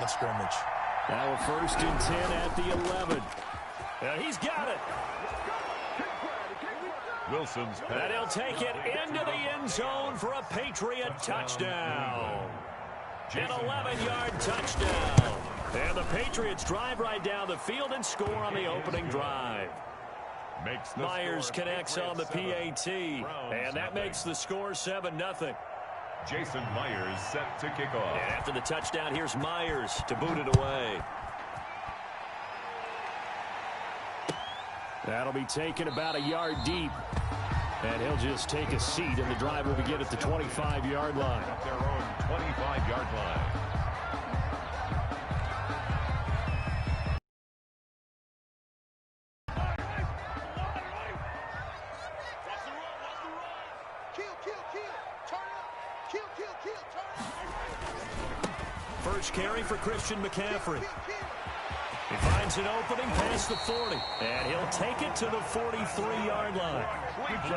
of scrimmage. Now a 1st and 10 at the 11. And he's got it. Wilson's pass. And he'll take it into the end zone for a Patriot touchdown. An 11-yard touchdown. And the Patriots drive right down the field and score on the opening drive. Myers connects on the PAT, and that makes the score 7-0. Jason Myers set to kick off. And after the touchdown, here's Myers to boot it away. That'll be taken about a yard deep. And he'll just take a seat, and the drive will begin at the 25-yard line. At their own 25-yard line. First carry for Christian McCaffrey. He finds an opening past the 40, and he'll take it to the 43-yard line.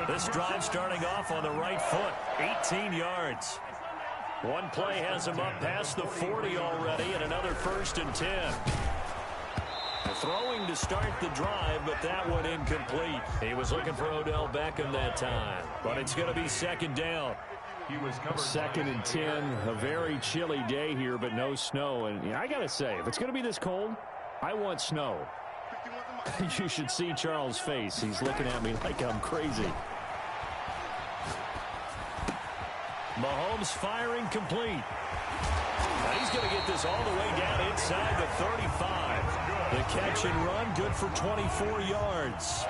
This drive starting off on the right foot, 18 yards. One play has him up past the 40 already, and another 1st and 10. Throwing to start the drive, but that one incomplete. He was looking for Odell Beckham that time, but it's going to be 2nd down. He was covered 2nd and 10, a very chilly day here, but no snow. And I got to say, if it's going to be this cold, I want snow. You should see Charles' face. He's looking at me like I'm crazy. Mahomes firing complete. And he's going to get this all the way down inside the 35. The catch and run, good for 24 yards.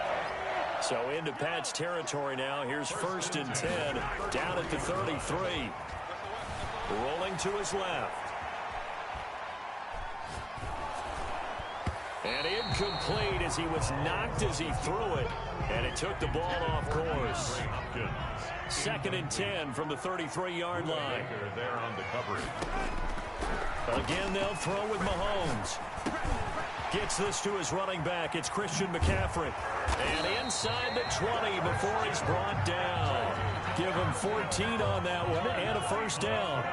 So into Pat's territory now. Here's 1st and 10, down at the 33. Rolling to his left. And incomplete as he was knocked as he threw it. And it took the ball off course. 2nd and 10 from the 33-yard line. There on the coverage. Again, they'll throw with Mahomes. Gets this to his running back. It's Christian McCaffrey. And inside the 20 before he's brought down. Give him 14 on that one and a 1st down.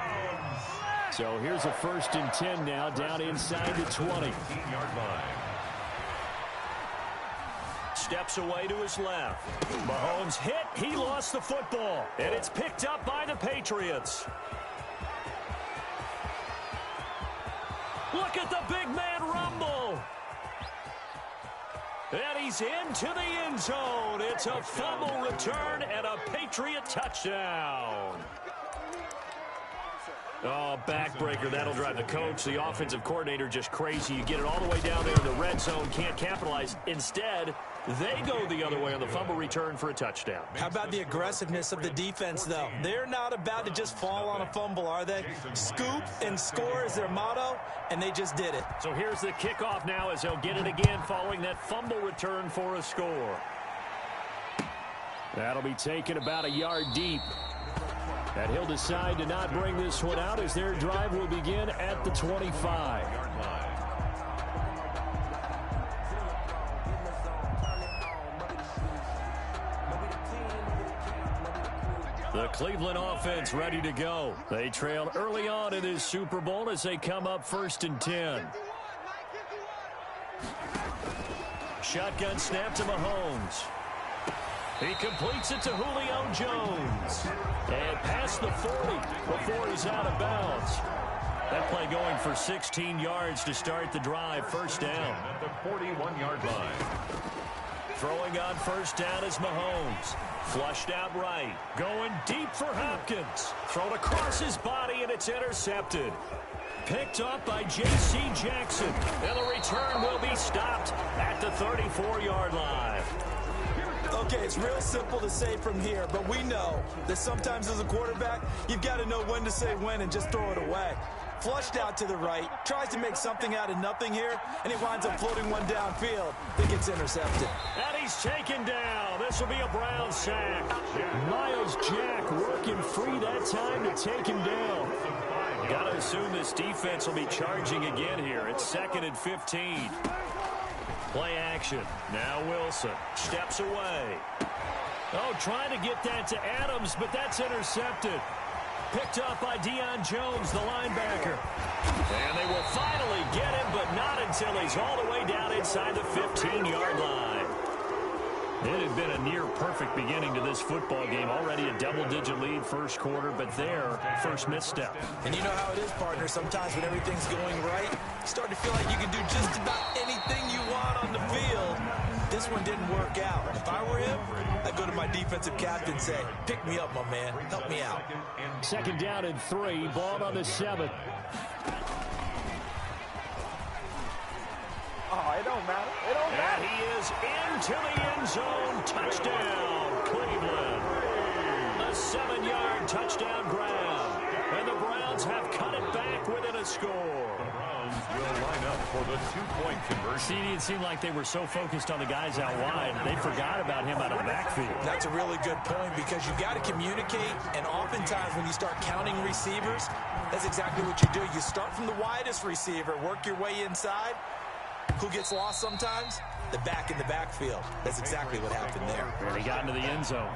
So here's a 1st and 10 now, down inside the 20. 15-yard line. Steps away to his left. Mahomes hit. He lost the football. And it's picked up by the Patriots. Look at the big man rumble. And he's into the end zone. It's a fumble return and a Patriot touchdown. Oh, backbreaker. That'll drive the coach, the offensive coordinator, just crazy. You get it all the way down there in the red zone, can't capitalize. Instead, they go the other way on the fumble return for a touchdown. How about the aggressiveness of the defense, though? They're not about to just fall on a fumble, are they? Scoop and score is their motto, and they just did it. So here's the kickoff now as they'll get it again following that fumble return for a score. That'll be taken about a yard deep. And he'll decide to not bring this one out as their drive will begin at the 25. The Cleveland offense ready to go. They trailed early on in this Super Bowl as they come up 1st and 10. Shotgun snap to Mahomes. He completes it to Julio Jones. And past the 40 before he's out of bounds. That play going for 16 yards to start the drive. 1st down. At the 41-yard line. Throwing on 1st down is Mahomes. Flushed out right. Going deep for Hopkins. Thrown across his body, and it's intercepted. Picked up by J.C. Jackson. And the return will be stopped at the 34-yard line. Okay, it's real simple to say from here, but we know that sometimes as a quarterback, you've got to know when to say when and just throw it away. Flushed out to the right, tries to make something out of nothing here, and he winds up floating one downfield that gets intercepted. And he's taken down. This will be a Brown sack. Miles Jack working free that time to take him down. Got to assume this defense will be charging again here. It's 2nd and 15. Play action. Now Wilson steps away. Oh, trying to get that to Adams, but that's intercepted. Picked up by Deion Jones, the linebacker. And they will finally until he's all the way down inside the 15-yard line. It had been a near-perfect beginning to this football game. Already a double-digit lead first quarter, but their first misstep. And you know how it is, partner. Sometimes when everything's going right, you start to feel like you can do just about anything you want on the field. This one didn't work out. If I were him, I'd go to my defensive captain and say, pick me up, my man. Help me out. Second down and 3. Ball on the 7. Oh, it don't matter. It don't matter. And he is into the end zone. Touchdown, Cleveland. A 7-yard touchdown grab. And the Browns have cut it back within a score. The Browns will line up for the 2-point conversion. It seemed like they were so focused on the guys out wide, they forgot about him out of the backfield. That's a really good point because you've got to communicate, and oftentimes when you start counting receivers, that's exactly what you do. You start from the widest receiver, work your way inside. Who gets lost sometimes? The back in the backfield. That's exactly what happened there. And he got into the end zone.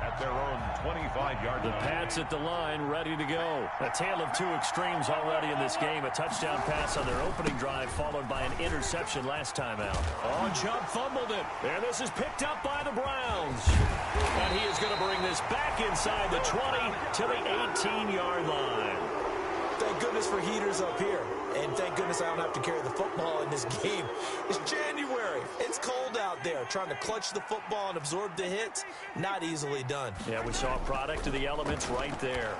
At their own 25-yard line. The Pats at the line, ready to go. A tale of two extremes already in this game. A touchdown pass on their opening drive, followed by an interception last time out. On jump, fumbled it. And this is picked up by the Browns. And he is going to bring this back inside the 20 to the 18-yard line. Thank goodness for heaters up here. And thank goodness I don't have to carry the football in this game. It's January. It's cold out there. Trying to clutch the football and absorb the hits, not easily done. Yeah, we saw a product of the elements right there.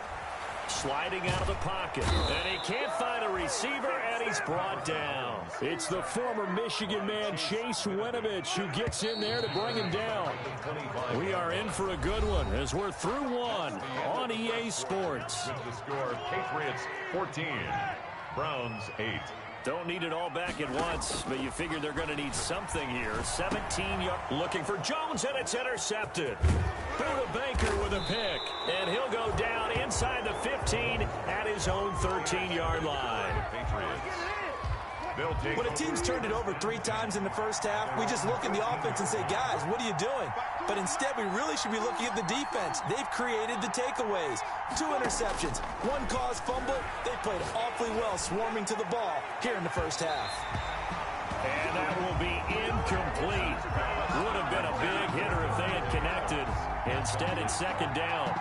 Sliding out of the pocket. And he can't find a receiver, and he's brought down. It's the former Michigan man, Chase Winovich, who gets in there to bring him down. We are in for a good one as we're through one on EA Sports. The score, Patriots 14, Browns 8. Don't need it all back at once, but you figure they're going to need something here. 17-yard looking for Jones, and it's intercepted. Buda Baker with a pick, and he'll go down inside the 15 at his own 13-yard line. When a team's turned it over 3 times in the first half, we just look at the offense and say, guys, what are you doing? But instead, we really should be looking at the defense. They've created the takeaways. 2 interceptions, 1 caused fumble. They played awfully well swarming to the ball here in the first half. And that will be incomplete. Would have been a big hitter if they had connected. Instead, it's second down.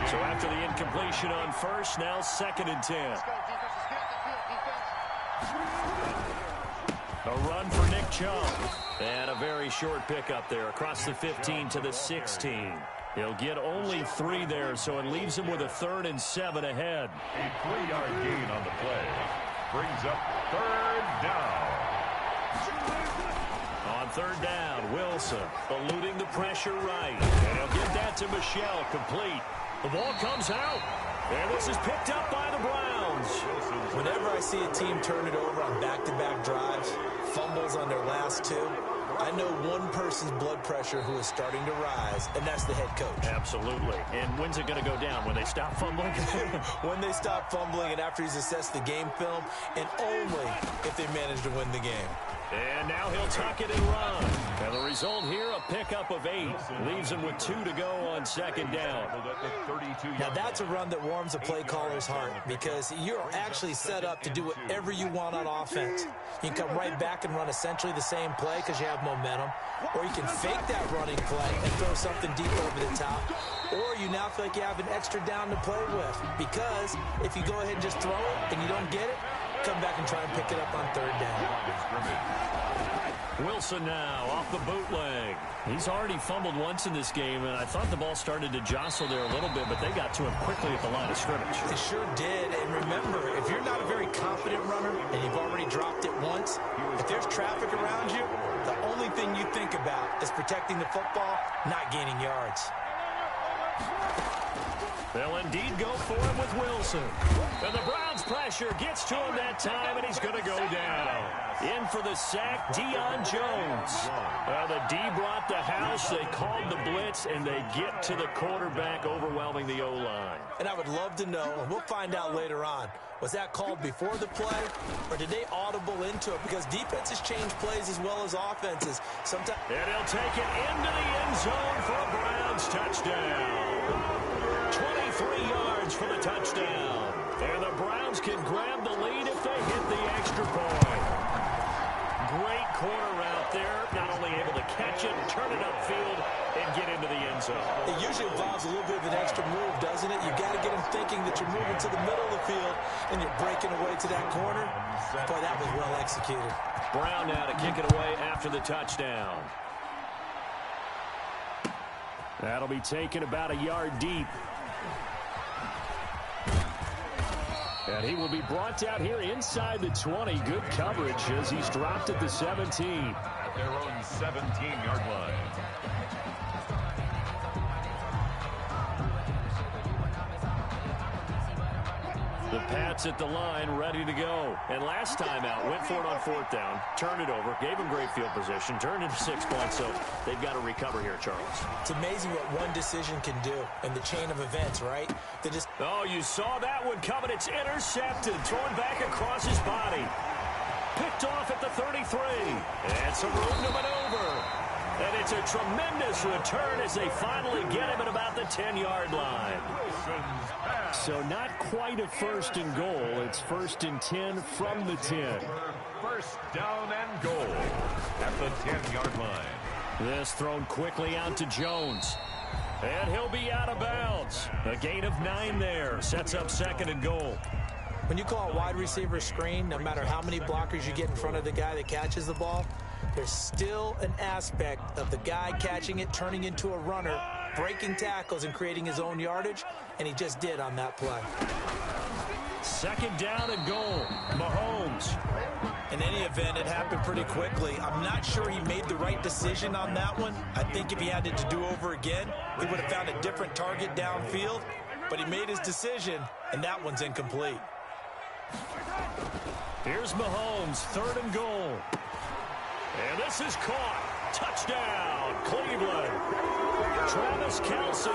So after the incompletion on first, now 2nd and 10. A run for Nick Chubb. And a very short pickup there across the 15 to the 16. He'll get only 3 there, so it leaves him with a 3rd and 7 ahead. A 3-yard gain on the play. Brings up 3rd down. On 3rd down, Wilson eluding the pressure right. And he'll get that to Michelle, complete. The ball comes out. And this is picked up by the Browns. Whenever I see a team turn it over on back-to-back drives, fumbles on their last 2, I know one person's blood pressure who is starting to rise, and that's the head coach. Absolutely. And when's it going to go down? When they stop fumbling? When they stop fumbling and after he's assessed the game film, and only if they manage to win the game. And now he'll tuck it and run. And the result here, a pickup of 8. Leaves him with 2 to go on 2nd down. Now that's a run that warms a play caller's heart because you're actually set up to do whatever you want on offense. You can come right back and run essentially the same play because you have momentum. Or you can fake that running play and throw something deep over the top. Or you now feel like you have an extra down to play with because if you go ahead and just throw it and you don't get it, come back and try and pick it up on 3rd down. Wilson now off the bootleg. He's already fumbled once in this game, and I thought the ball started to jostle there a little bit, but they got to him quickly at the line of scrimmage. They sure did, and remember, if you're not a very confident runner and you've already dropped it once, if there's traffic around you, the only thing you think about is protecting the football, not gaining yards. They'll indeed go for him with Wilson. And the Browns pressure gets to him that time, and he's going to go down. In for the sack, Deion Jones. The D brought the house. They called the blitz, and they get to the quarterback, overwhelming the O-line. And I would love to know, and we'll find out later on, was that called before the play, or did they audible into it? Because defenses change plays as well as offenses. Sometimes. And he'll take it into the end zone for a Browns touchdown. 23 yards for the touchdown. And the Browns can grab the lead if they hit the extra point. corner route there. Not only able to catch it, turn it upfield, and get into the end zone. It usually involves a little bit of an extra move, doesn't it? You've got to get him thinking that you're moving to the middle of the field and you're breaking away to that corner. Boy, that was well executed. Brown now to kick it away after the touchdown. That'll be taken about a yard deep. And he will be brought out here inside the 20. Good coverage as he's dropped at the 17. At their own 17-yard line. The Pats at the line, ready to go. And last time out, went for it on 4th down, turned it over, gave him great field position, turned into 6 points, so they've got to recover here, Charles. It's amazing what one decision can do in the chain of events, right? They just... Oh, you saw that one coming. It's intercepted, thrown back across his body. Picked off at the 33. And some room to maneuver. And it's a tremendous return as they finally get him at about the 10-yard line. So not quite a 1st and goal. It's 1st and 10 from the 10. First down and goal at the 10-yard line. This thrown quickly out to Jones. And he'll be out of bounds. A gain of 9 there. Sets up 2nd and goal. When you call a wide receiver screen, no matter how many blockers you get in front of the guy that catches the ball, there's still an aspect of the guy catching it, turning into a runner, breaking tackles and creating his own yardage, and he just did on that play. 2nd down and goal. Mahomes. In any event, it happened pretty quickly. I'm not sure he made the right decision on that one. I think if he had it to do over again, he would have found a different target downfield, but he made his decision, and that one's incomplete. Here's Mahomes, 3rd and goal. And this is caught. Touchdown, Cleveland. Travis Kelce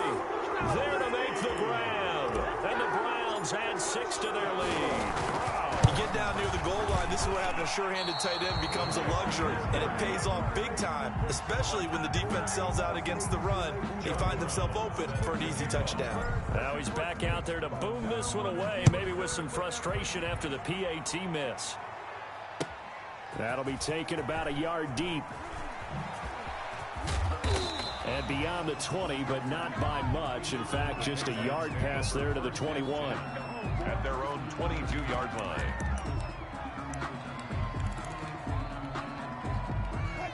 there to make the grab. And the Browns add 6 to their lead. You get down near the goal line, this is what having a sure-handed tight end becomes a luxury. And it pays off big time, especially when the defense sells out against the run. He finds himself open for an easy touchdown. Now he's back out there to boom this one away, maybe with some frustration after the PAT miss. That'll be taken about a yard deep. And beyond the 20, but not by much. In fact, just a yard pass there to the 21. At their own 22-yard line.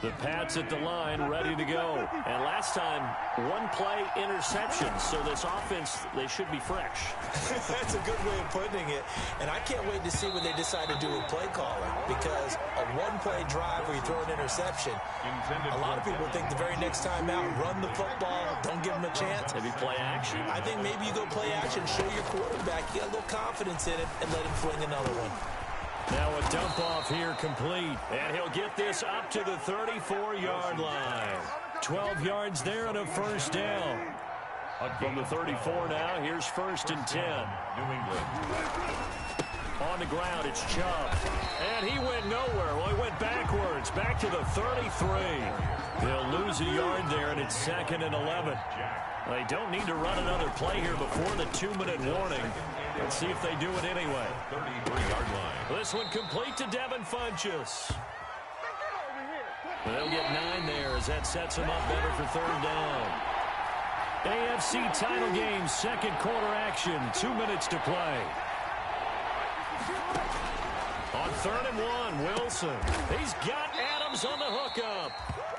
The Pats at the line, ready to go. And last time, 1-play interception. So this offense, they should be fresh. That's a good way of putting it. And I can't wait to see what they decide to do with play calling. Because a 1-play drive where you throw an interception, a lot of people think the very next time out, run the football, don't give them a chance. Maybe play action. I think maybe you go play action, show your quarterback, you got a little confidence in it, and let him fling another one. Now a dump off here complete. And he'll get this up to the 34-yard line. 12 yards there and a 1st down. From the 34 now, here's 1st and 10. New England. On the ground, it's Chubb. And he went nowhere. Well, he went backwards, back to the 33. They'll lose a yard there, and it's 2nd and 11. They don't need to run another play here before the 2-minute warning. Let's see if they do it anyway. 33-yard line. This one complete to Devin Funchess. They'll get 9 there as that sets them up better for 3rd down. AFC title game, 2nd quarter action, 2 minutes to play. On 3rd and 1, Wilson. He's got Adams on the hookup.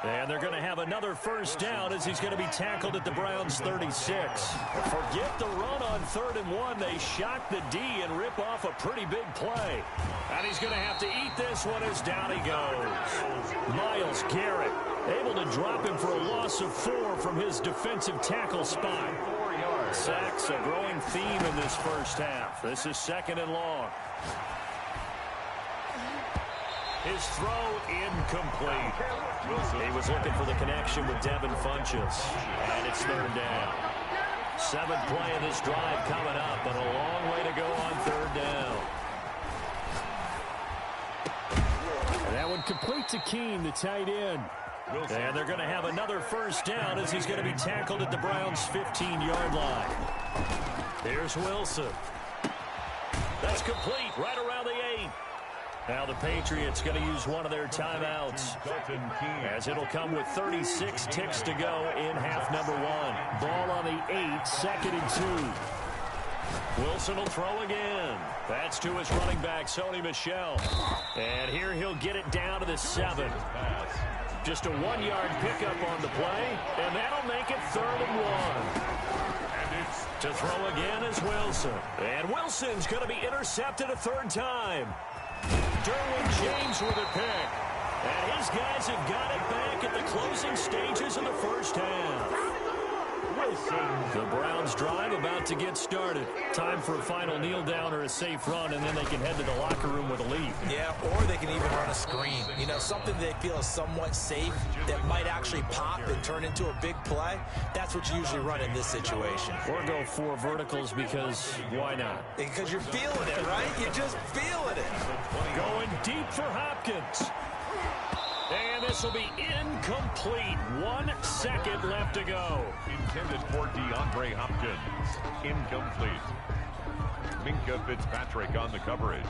And they're going to have another 1st down as he's going to be tackled at the Browns' 36. Forget the run on 3rd and 1. They shock the D and rip off a pretty big play. And he's going to have to eat this one as down he goes. Myles Garrett able to drop him for a loss of 4 from his defensive tackle spot. 4 yards. Sacks, a growing theme in this first half. This is 2nd and long. His throw incomplete. He was looking for the connection with Devin Funchess. And it's 3rd down. 7th play of this drive coming up, but a long way to go on 3rd down. And that one complete to Keene, the tight end. And they're going to have another 1st down as he's going to be tackled at the Browns' 15-yard line. Here's Wilson. That's complete right around the 8. Now the Patriots going to use one of their timeouts, as it'll come with 36 ticks to go in half number 1. Ball on the 8, 2nd and 2. Wilson will throw again. That's to his running back, Sony Michel. And here he'll get it down to the 7. Just a 1-yard pickup on the play, and that'll make it 3rd and 1. To throw again is Wilson. And Wilson's going to be intercepted a 3rd time. Derwin James with a pick. And his guys have got it back at the closing stages of the first half. The Browns drive about to get started. Time for a final kneel down or a safe run, and then they can head to the locker room with a lead. Yeah, or they can even run a screen. You know, something they feel is somewhat safe that might actually pop and turn into a big play. That's what you usually run in this situation. Or go 4 verticals because why not? Because you're feeling it, right? You're just feeling it. Going deep for Hopkins. And this will be incomplete. 1 second left to go. Intended for DeAndre Hopkins. Incomplete. Minka Fitzpatrick on the coverage.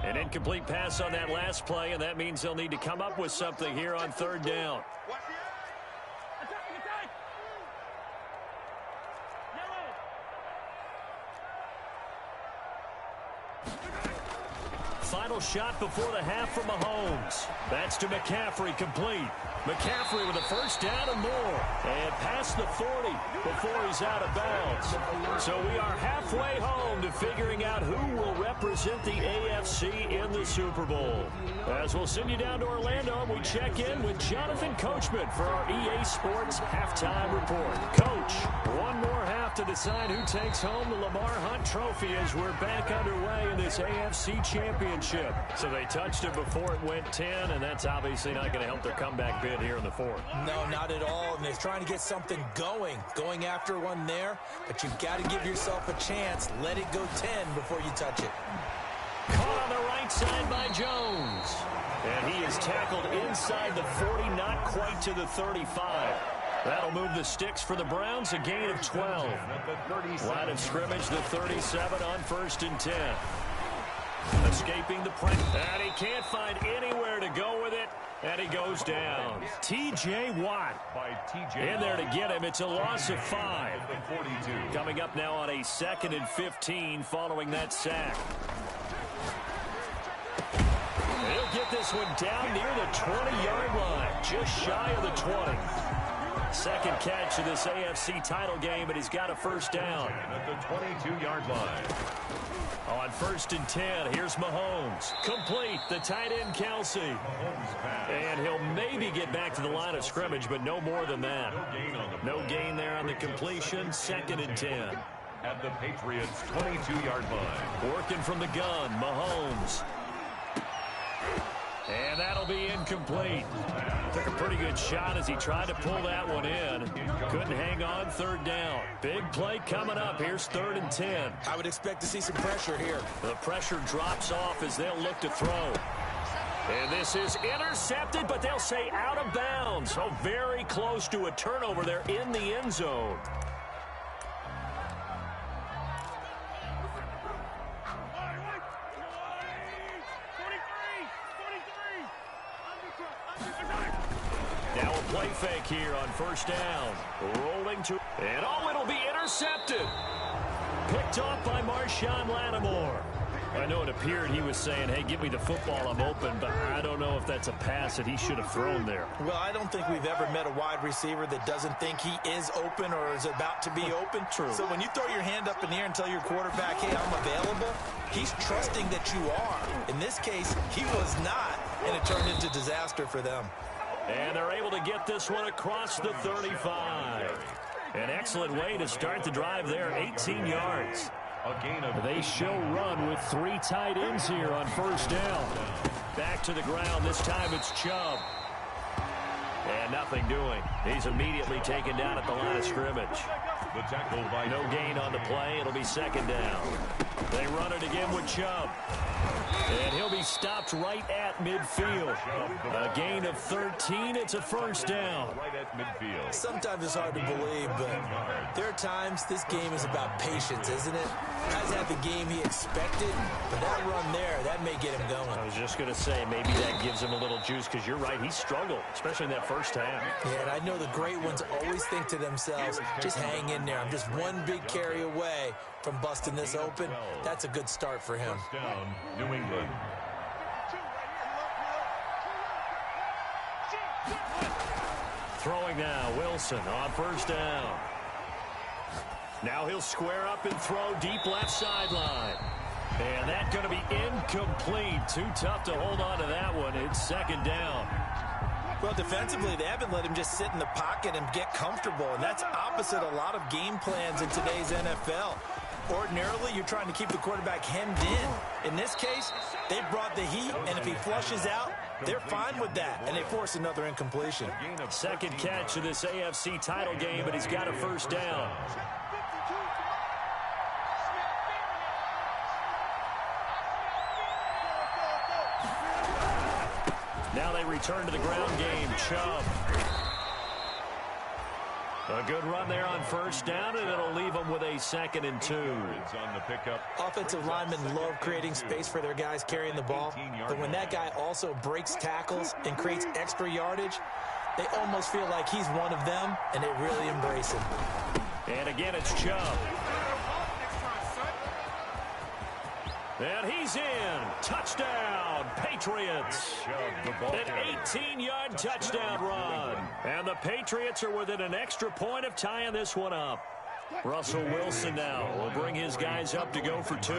An incomplete pass on that last play, and that means they'll need to come up with something here on 3rd down. Final shot before the half from Mahomes. That's to McCaffrey, complete. McCaffrey with a 1st down and more. And past the 40 before he's out of bounds. So we are halfway home to figuring out who will represent the AFC in the Super Bowl. As we'll send you down to Orlando, we check in with Jonathan Coachman for our EA Sports Halftime Report. Coach, one more half to decide who takes home the Lamar Hunt Trophy as we're back underway in this AFC Championship. So they touched it before it went 10, and that's obviously not going to help their comeback bid here in the 4th. No, not at all. And they're trying to get something going after one there. But you've got to give yourself a chance. Let it go 10 before you touch it. Caught on the right side by Jones. And he is tackled inside the 40, not quite to the 35. That'll move the sticks for the Browns, a gain of 12. Line of scrimmage, the 37 on 1st and 10. Escaping the pressure. And he can't find anywhere to go with it. And he goes down. T.J. Watt in there to get him. It's a loss of 5. Coming up now on a 2nd and 15 following that sack. He'll get this one down near the 20-yard line, just shy of the 20. Second catch of this AFC title game, and he's got a 1st down. At the 22-yard line. On 1st and 10, here's Mahomes. Complete, the tight end Kelsey. And he'll maybe get back to the line of scrimmage, but no more than that. No gain there on the completion, 2nd and 10. At the Patriots' 22-yard line. Working from the gun, Mahomes. And that'll be incomplete. Took a pretty good shot as he tried to pull that one in. Couldn't hang on, 3rd down. Big play coming up. Here's 3rd and 10. I would expect to see some pressure here. The pressure drops off as they'll look to throw. And this is intercepted, but they'll say out of bounds. So very close to a turnover there in the end zone. Now a play fake here on 1st down. Rolling to... And it'll be intercepted. Picked off by Marshawn Lattimore. I know it appeared he was saying, hey, give me the football, I'm open, but I don't know if that's a pass that he should have thrown there. Well, I don't think we've ever met a wide receiver that doesn't think he is open or is about to be open. True. So when you throw your hand up in the air and tell your quarterback, hey, I'm available, he's trusting that you are. In this case, he was not, and it turned into disaster for them. And they're able to get this one across the 35. An excellent way to start the drive there, 18 yards. They show run with 3 tight ends here on 1st down. Back to the ground. This time it's Chubb. And nothing doing. He's immediately taken down at the line of scrimmage. The tackle by no gain on the play. It'll be 2nd down. They run it again with Chubb. And he'll be stopped right at midfield. A gain of 13. It's a first down. Right at midfield. Sometimes it's hard to believe, but there are times this game is about patience, isn't it? Hasn't had the game he expected, but that run there, that may get him going. I was just going to say, maybe that gives him a little juice, because you're right, he struggled, especially in that first half. Yeah, and I know the great ones always think to themselves, just hang in there. I'm just one big carry away from busting this open. That's a good start for him. First down, New England. Throwing now, Wilson on first down. Now he'll square up and throw deep left sideline. And that's going to be incomplete. Too tough to hold on to that one. It's second down. Well, defensively, they haven't let him just sit in the pocket and get comfortable, and that's opposite a lot of game plans in today's NFL. Ordinarily, you're trying to keep the quarterback hemmed in. In this case, they brought the heat, and if he flushes out, they're fine with that, and they force another incompletion. Second catch of this AFC title game, but he's got a first down. Now they return to the ground game. Chubb. A good run there on first down, and it'll leave them with a 2nd and 2. On the pickup. Offensive linemen love creating space for their guys carrying the ball, but when that guy also breaks tackles and creates extra yardage, they almost feel like he's one of them, and they really embrace him. And again, it's Chubb. And he's in. Touchdown, Patriots. An 18-yard touchdown run. And the Patriots are within an extra point of tying this one up. Russell Wilson now will bring his guys up to go for 2.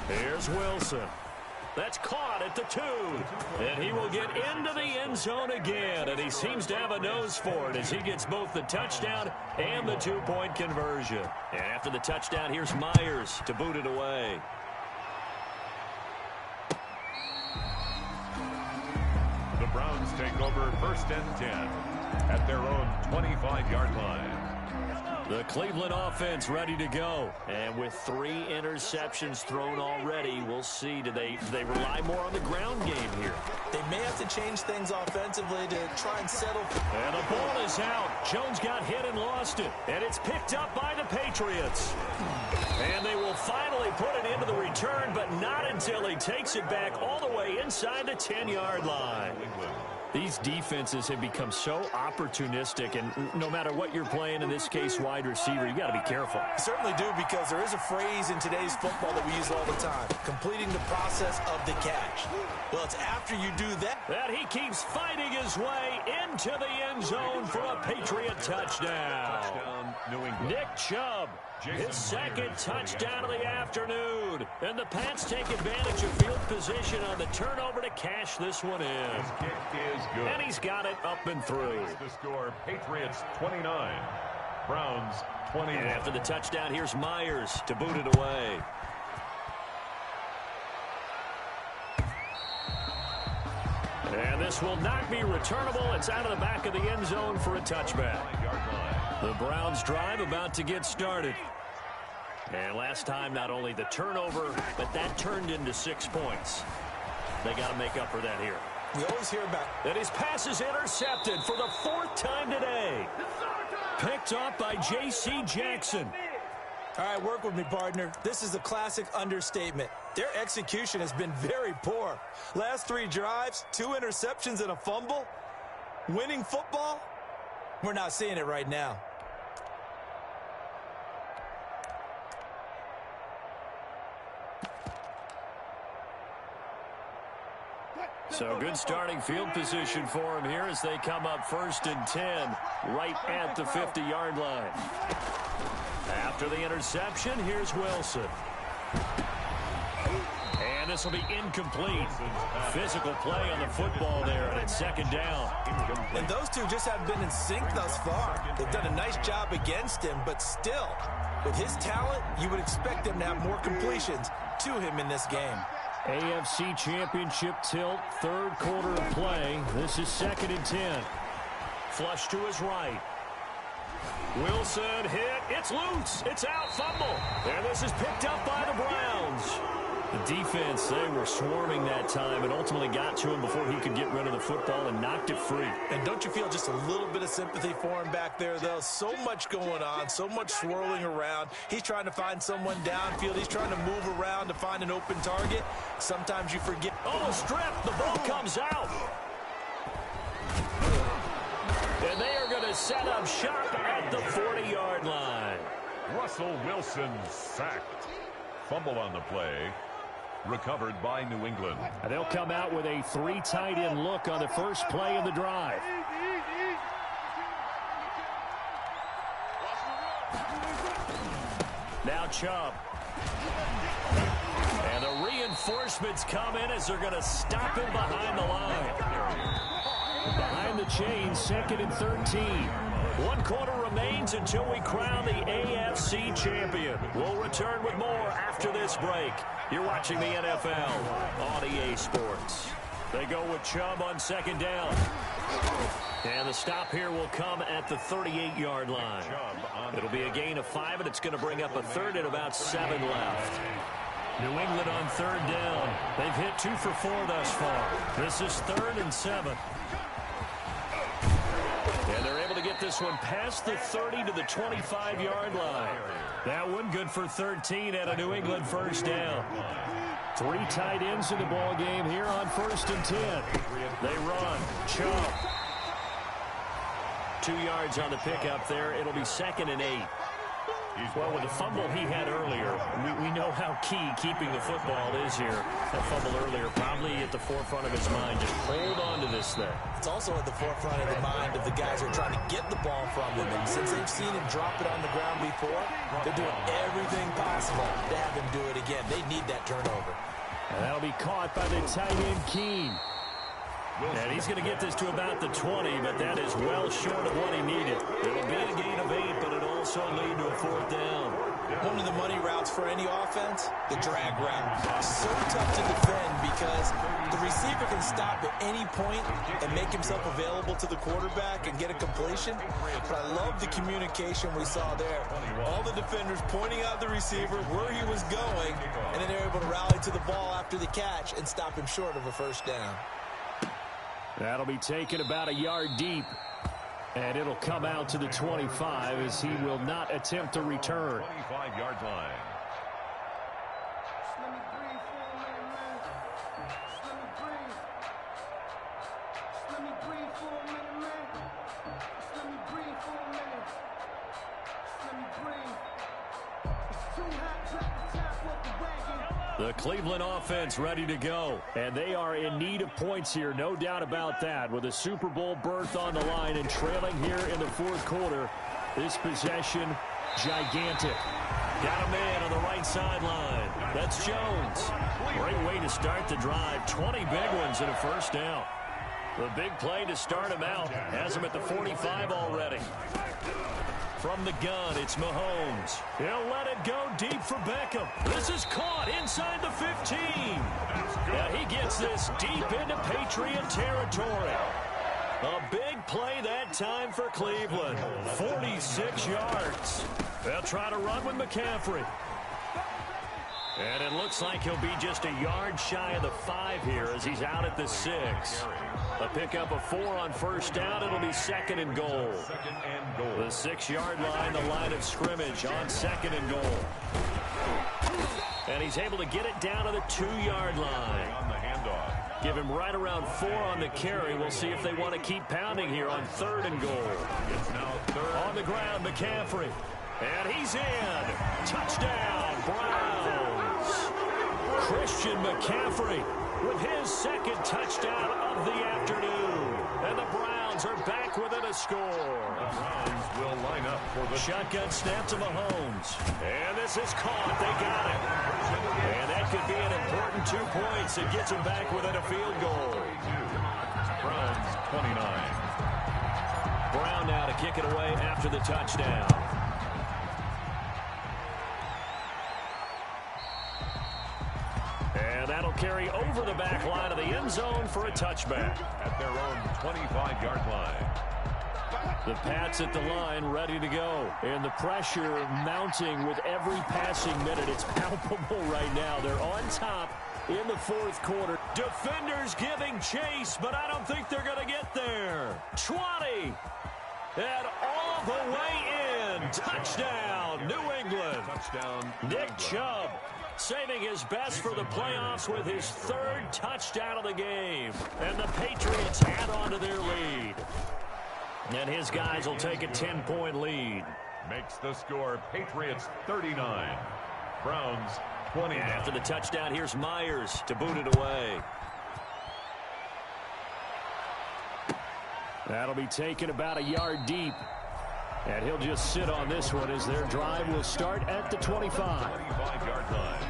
Here's Wilson. That's caught at the 2. And he will get into the end zone again. And he seems to have a nose for it as he gets both the touchdown and the 2-point conversion. And after the touchdown, here's Myers to boot it away. The Browns take over 1st and 10 at their own 25-yard line. The Cleveland offense ready to go. And with 3 interceptions thrown already, we'll see. Do they rely more on the ground game here? They may have to change things offensively to try and settle. And the ball is out. Jones got hit and lost it. And it's picked up by the Patriots. And they will finally put it into the return, but not until he takes it back all the way inside the 10-yard line. These defenses have become so opportunistic, and no matter what you're playing, in this case wide receiver, you got to be careful. Certainly do, because there is a phrase in today's football that we use all the time, completing the process of the catch. Well, it's after you do that he keeps fighting his way into the end zone for a Patriot touchdown. New England. Nick Chubb, his 2nd touchdown of the afternoon. And the Pats take advantage of field position on the turnover to cash this one in. His kick is good. And he's got it up and through. The score, Patriots 29, Browns 20. And after the touchdown, here's Myers to boot it away. And this will not be returnable. It's out of the back of the end zone for a touchback. The Browns drive about to get started. And last time, not only the turnover, but that turned into 6 points. They got to make up for that here. we always hear about. And his pass is intercepted for the 4th time today. Picked off by J.C. Jackson. All right, work with me, partner. This is a classic understatement. Their execution has been very poor. Last 3 drives, 2 interceptions and a fumble. Winning football? We're not seeing it right now. So good starting field position for him here as they come up 1st and 10 right at the 50-yard line. After the interception, here's Wilson. And this will be incomplete. Physical play on the football there, and it's 2nd down. And those two just haven't been in sync thus far. They've done a nice job against him, but still, with his talent, you would expect them to have more completions to him in this game. AFC Championship tilt, 3rd quarter of play. This is 2nd and 10. Flush to his right. Wilson hit. It's loose. It's out. Fumble. And this is picked up by the Browns. The defense, they were swarming that time and ultimately got to him before he could get rid of the football and knocked it free. And don't you feel just a little bit of sympathy for him back there, though? So much going on, so much swirling around. He's trying to find someone downfield. He's trying to move around to find an open target. Sometimes you forget. Oh, a strip. The ball comes out. And they are going to set up shop at the 40-yard line. Russell Wilson sacked. Fumble on the play. Recovered by New England. And they'll come out with a 3 tight end look on the first play of the drive. Now Chubb. And the reinforcements come in as they're going to stop him behind the line. Behind the chains, 2nd and 13. 1 quarter remains until we crown the AFC champion. We'll return with more after this break. You're watching the NFL on EA Sports. They go with Chubb on 2nd down. And the stop here will come at the 38-yard line. It'll be a gain of 5, and it's going to bring up a 3rd and about 7 left. New England on 3rd down. They've hit 2 for 4 thus far. This is 3rd and 7. And they're able to get this one past the 30 to the 25-yard line. That one good for 13 at a New England 1st down. 3 tight ends in the ball game here on 1st and 10. They run. Chubb. 2 yards on the pickup there. It'll be 2nd and 8. Well, with the fumble he had earlier, we know how key keeping the football is here. That fumble earlier probably at the forefront of his mind. Just hold on to this thing. It's also at the forefront of the mind of the guys who are trying to get the ball from him. And since they've seen him drop it on the ground before, they're doing everything possible to have him do it again. They need that turnover. And that'll be caught by the tight end, Keene. And he's going to get this to about the 20, but that is well short of what he needed. It'll be a gain of 8, but it'll also lead to a 4th down. One of the money routes for any offense, the drag route. So tough to defend because the receiver can stop at any point and make himself available to the quarterback and get a completion. But I love the communication we saw there. All the defenders pointing out the receiver, where he was going, and then they're able to rally to the ball after the catch and stop him short of a 1st down. That'll be taken about a yard deep. And it'll come out to the 25 as he will not attempt to return. 25-yard line. The Cleveland offense ready to go. And they are in need of points here, no doubt about that. With a Super Bowl berth on the line and trailing here in the 4th quarter. This possession, gigantic. Got a man on the right sideline. That's Jones. Great way to start the drive. 20 big ones in a 1st down. The big play to start him out. Has him at the 45 already. From the gun, it's Mahomes. He'll let it go deep for Beckham. This is caught inside the 15. Now he gets this deep into Patriot territory. A big play that time for Cleveland. 46 yards. They'll try to run with McCaffrey. And it looks like he'll be just a yard shy of the 5 here as he's out at the 6. A pickup of 4 on 1st down. It'll be 2nd and goal. The 6-yard line, the line of scrimmage on 2nd and goal. And he's able to get it down to the 2-yard line. Give him right around 4 on the carry. We'll see if they want to keep pounding here on 3rd and goal. On the ground, McCaffrey. And he's in. Touchdown, Browns. Christian McCaffrey with his 2nd touchdown of the afternoon. And the Browns are back within a score. The Browns will line up for the shotgun snap to Mahomes. And this is caught. They got it. And that could be an important 2 points. It gets them back within a field goal. Browns 29. Brown now to kick it away after the touchdown. And that'll carry over the back line of the end zone for a touchback. At their own 25-yard line. The Pats at the line, ready to go. And the pressure mounting with every passing minute. It's palpable right now. They're on top in the fourth quarter. Defenders giving chase, but I don't think they're going to get there. 20. And all the way in. Touchdown, New England. Touchdown, Nick Chubb saving his best for the playoffs with his third touchdown of the game. And the Patriots add on to their lead. And his guys will take a 10-point lead. Makes the score Patriots 39. Browns 20. After the touchdown, here's Myers to boot it away. That'll be taken about a yard deep. And he'll just sit on this one as their drive will start at the 25. 25-yard line.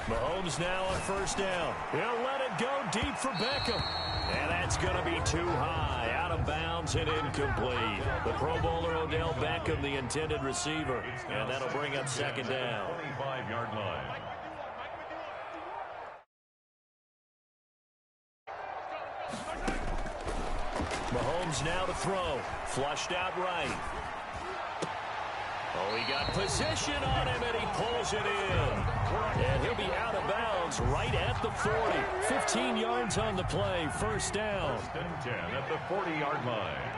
Mahomes now on first down. He'll let it go deep for Beckham. And that's going to be too high. Out of bounds and incomplete. The Pro Bowler Odell Beckham, the intended receiver. And that'll bring up second down. 25-yard line. Mahomes now to throw. Flushed out right. Oh, he got position on him, and he pulls it in. And he'll be out of bounds right at the 40. 15 yards on the play. First down. First and 10 at the 40-yard line.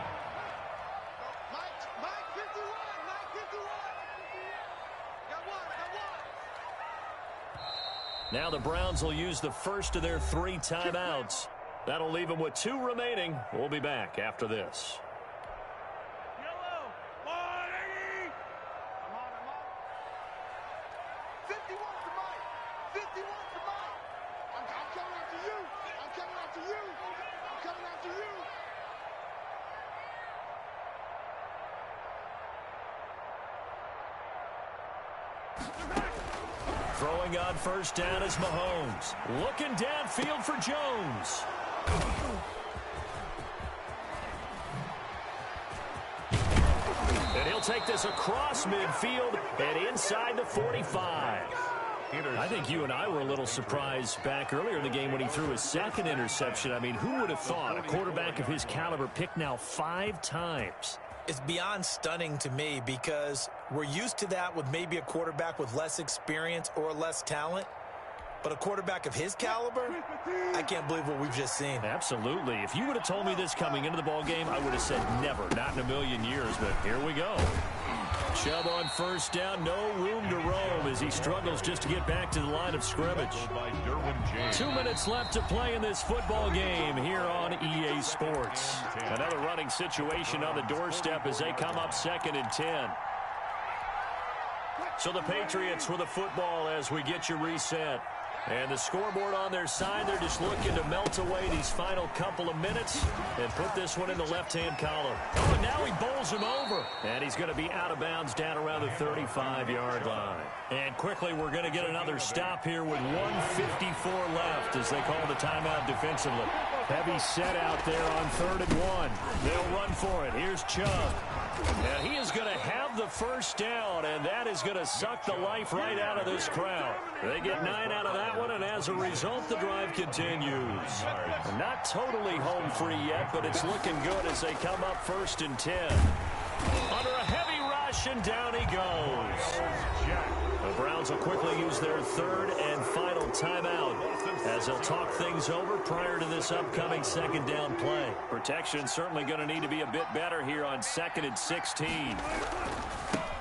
Now the Browns will use the first of their 3 timeouts. That'll leave them with 2 remaining. We'll be back after this. Throwing on first down is Mahomes. Looking downfield for Jones. And he'll take this across midfield and inside the 45. I think you and I were a little surprised back earlier in the game when he threw his second interception. I mean, who would have thought a quarterback of his caliber picked now 5 times? It's beyond stunning to me because we're used to that with maybe a quarterback with less experience or less talent. But a quarterback of his caliber, I can't believe what we've just seen. Absolutely. If you would have told me this coming into the ball game, I would have said never, not in a million years. But here we go. Chubb on first down, no room to roam as he struggles just to get back to the line of scrimmage. 2 minutes left to play in this football game here on EA Sports. Another running situation on the doorstep as they come up 2nd and 10. So the Patriots with the football as we get you reset. And the scoreboard on their side, they're just looking to melt away these final couple of minutes and put this one in the left-hand column. Oh, and now he bowls him over. And he's going to be out of bounds down around the 35-yard line. And quickly, we're going to get another stop here with 1:54 left as they call the timeout defensively. Heavy set out there on 3rd and 1. They'll run for it. Here's Chubb. Now he is going to have the first down, and that is going to suck the life right out of this crowd. They get 9 out of that one, and as a result, the drive continues. Not totally home free yet, but it's looking good as they come up 1st and 10. Under a heavy rush, and down he goes. The Browns will quickly use their 3rd and final timeout as they'll talk things over prior to this upcoming 2nd down play. Protection certainly going to need to be a bit better here on 2nd and 16.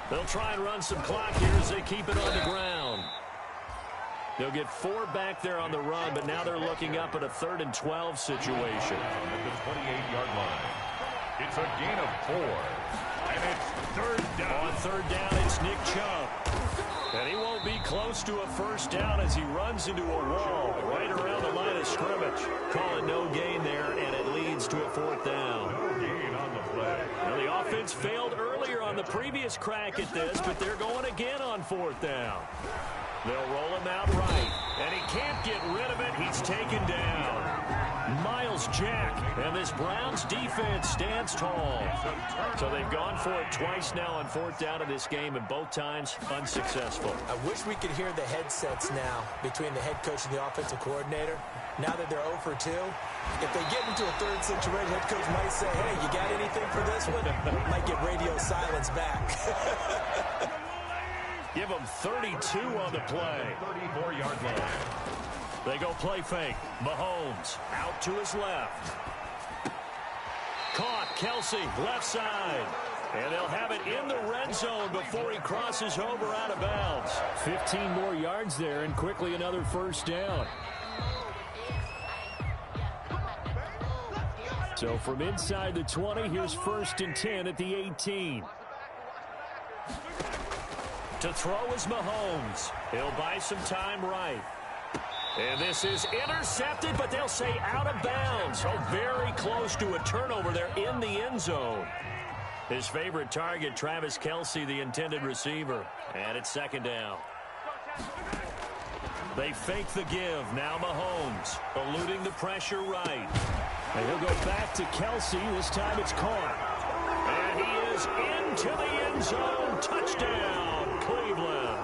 They'll try and run some clock here as they keep it on the ground. They'll get 4 back there on the run, but now they're looking up at a 3rd and 12 situation. At the 28-yard line. It's a gain of 4. And it's 3rd down. On 3rd down, it's Nick Chubb. And he won't be close to a first down as he runs into a wall right around the line of scrimmage. Call it no gain there, and it leads to a 4th down. No gain on the play. Now, the offense failed earlier on the previous crack at this, but they're going again on 4th down. They'll roll him out right, and he can't get rid of it. He's taken down. Miles Miles Jack. And this Browns defense stands tall. So they've gone for it twice now on fourth down in this game, and both times unsuccessful. I wish we could hear the headsets now between the head coach and the offensive coordinator. Now that they're 0 for 2, if they get into a third situation, head coach might say, hey, you got anything for this one? Might get radio silence back. Give them 32 on the play. 34-yard line. They go play fake. Mahomes out to his left. Caught. Kelsey, left side. And they'll have it in the red zone before he crosses over out of bounds. 15 more yards there, and quickly another first down. So from inside the 20, here's 1st and 10 at the 18. To throw is Mahomes. He'll buy some time right. And this is intercepted, but they'll say out of bounds. So very close to a turnover there in the end zone. His favorite target, Travis Kelsey, the intended receiver. And it's 2nd down. They fake the give. Now Mahomes eluding the pressure right. And he'll go back to Kelsey. This time it's caught. And he is into the end zone. Touchdown, Cleveland.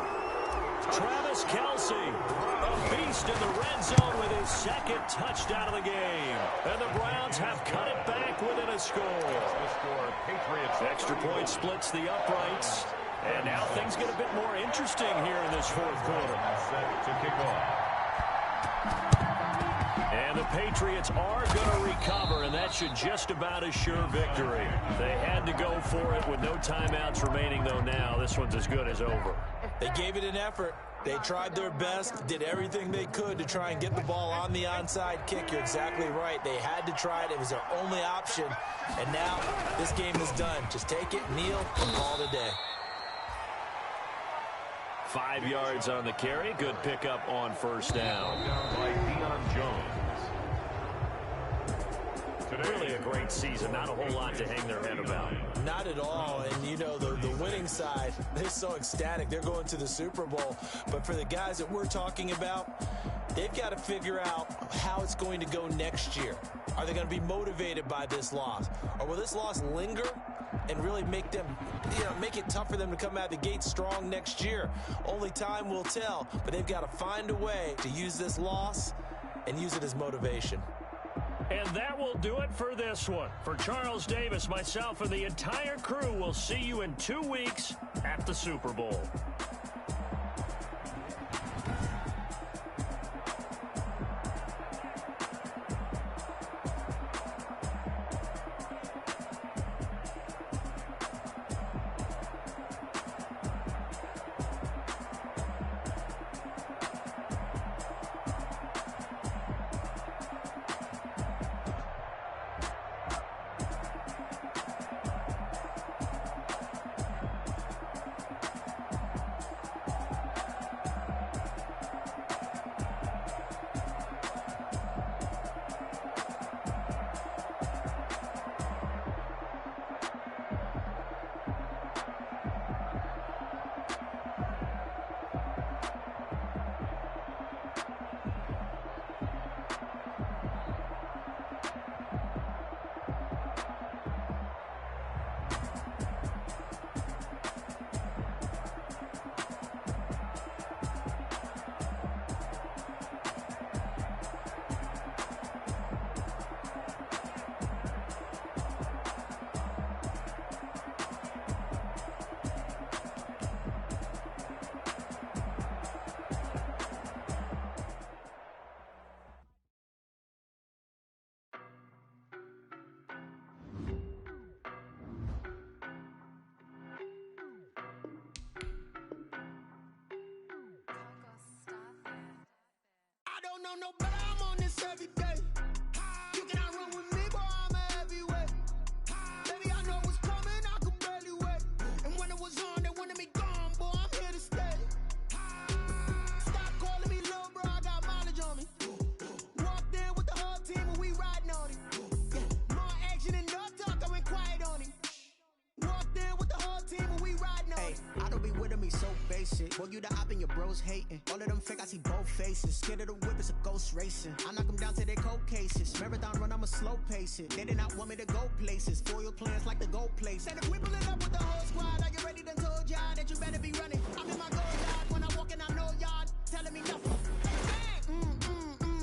Travis Kelsey, a beast in the red zone with his 2nd touchdown of the game. And the Browns have cut it back within a score. Extra point splits the uprights. And now things get a bit more interesting here in this 4th quarter. Set to kick off. And the Patriots are going to recover, and that should just about assure victory. They had to go for it with no timeouts remaining, though now this one's as good as over. They gave it an effort. They tried their best, did everything they could to try and get the ball on the onside kick. You're exactly right. They had to try it. It was their only option. And now this game is done. Just take it, kneel, and call it a day. 5 yards on the carry. Good pickup on 1st down. By Deion Jones. Really a great season. Not a whole lot to hang their head about. Not at all. And, you know, the winning side, they're so ecstatic. They're going to the Super Bowl. But for the guys that we're talking about, they've got to figure out how it's going to go next year. Are they going to be motivated by this loss? Or will this loss linger and really make them, make it tough for them to come out of the gate strong next year? Only time will tell. But they've got to find a way to use this loss and use it as motivation. And that will do it for this one. For Charles Davis, myself, and the entire crew, we'll see you in 2 weeks at the Super Bowl. No, but I'm on this every day. You cannot run with me, boy, I'm a heavyweight. Baby, I know what's coming, I could barely wait. And when it was on, they wanted me gone, boy, I'm here to stay. Stop calling me little bro, I got mileage on me. Walked in with the whole team and we riding on it. Yeah, more action than no talk, I went quiet on it. Walked in with the whole team and we riding on it. I don't be with me so basic. Boy, you the op and your bros hoes hating. All of them fake, I see both faces. Scared of the whip, it's a ghost racing. I knock them down to their cold cases. Marathon run, I'ma slow pace it. They did not want me to go places. Foil plans like the go place. And if we pull it up with the whole squad, are you ready? Done told y'all that you better be running. I'm in my gold yard. When I walk in, I know y'all telling me nothing.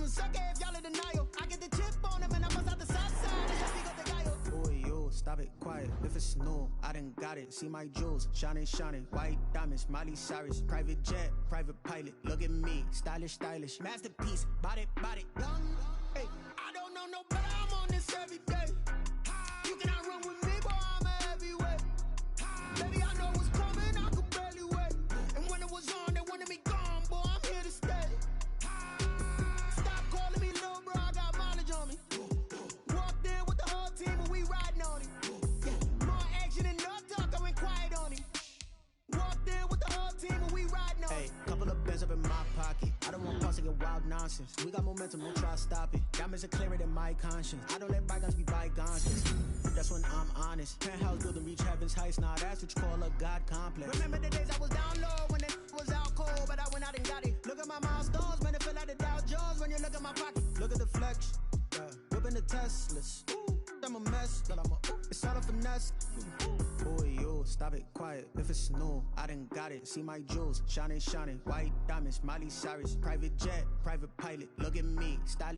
Suck it if y'all in denial. I get the chip on them and I bust out the south side. And just pick up the guy. Boy, yo, stop it, quiet. If it's new, I done got it. See my jewels, shining, shining. White diamonds, Miley Cyrus. Private jet, private pilot. Look at me, stylish, stylish. Masterpiece, body, body, done. Hey, I don't know no better. I'm on this every day. You cannot run with me, boy, I'm a heavyweight. Baby, I know what's coming, I could barely wait. And when it was on, they wanted me gone, boy, I'm here to stay. Stop calling me little bro, I got mileage on me. Walked in with the whole team and we riding on it. Yeah, more action and no talk, I went quiet on it. Walked in with the whole team and we riding on it. Hey, couple of bands up in my pocket. I don't want pause to get wild nonsense. We got momentum, don't try to stop it. Diamonds are clearer than my conscience. I don't let bygones be bygones. That's when I'm honest. Penthouse building, reach heaven's heights. Nah, that's what you call a God complex. Remember the days I was down low when it was out cold, but I went out and got it. Look at my milestones, man, it feel like the Dow Jones when you look at my pocket. Look at the flex, whipping the Teslas. I'm a mess, but it's all a finesse. Boy, yo, stop it, quiet. If it's new, I done got it. See my jewels, shining, shining. White diamonds, Miley Cyrus. Private jet, private pilot. Look at me, style.